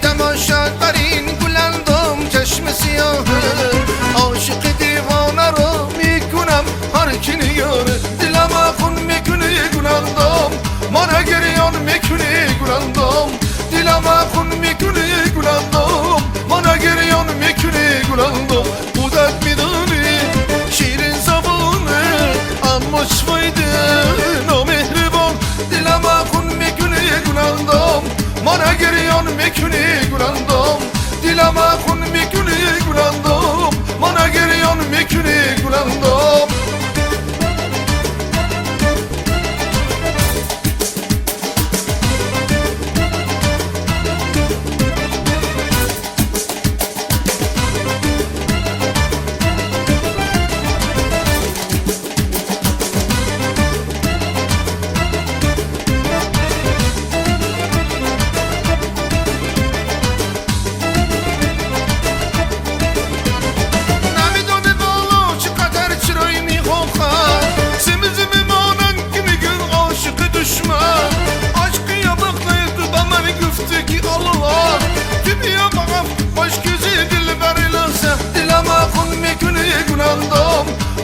تماشا برین گلندم چشم سیاهه عاشق دیوانه رو میکنم هر کی نیاره دلم خون میکنه گلندم من گریان میکنه گلندم دلم خون میکنه گلندم من گریان میکنه گلندم بودت میدونی شیرین زبانه اما شویده نامهربان دلم خون میکنه گلندم من گریان میکنه گلندم دلم خون میکنه گلندم من گریان میکنه گلندم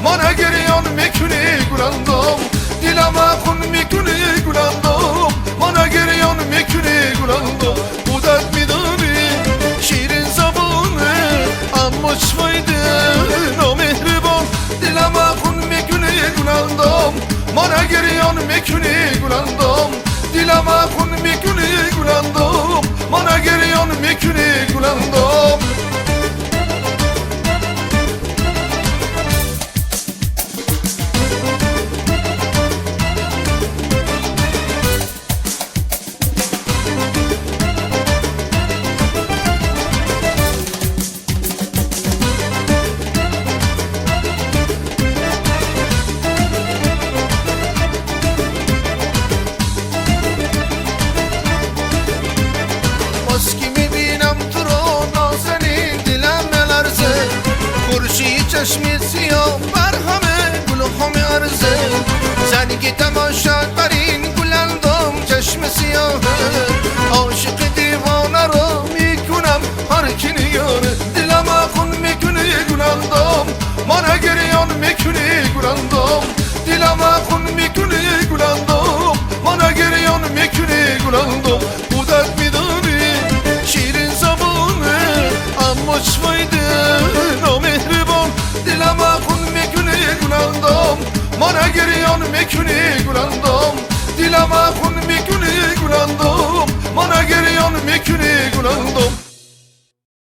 Mana geriyan mekuni gurandom Dilama kun mekuni gurandom Mana geriyan mekuni gurandom Budat midani şirin zabanı Amma şvaydı namehriban Dilama kun mekuni gurandom Mana geriyan mekuni gurandom Dilama kun mekuni gurandom Mana geriyan mekuni gurandom چشمی سیاه بر همه گل و همه عرضه زنی که تماشا برین گلندم چشم سیاهه عاشق دیوانه رو میکنم هر کی نیاره دلم خون میکنه گلندم من گریان میکنه گلندم دلم خون میکنه گلندم من گریان میکنه گلندم بودت میدانی شیرین زبانه اما شویده نامهربان دلم خون میکنه گلندم من گریان میکنه گلندم دلم خون میکنه گلندم من گریان میکنه گلندم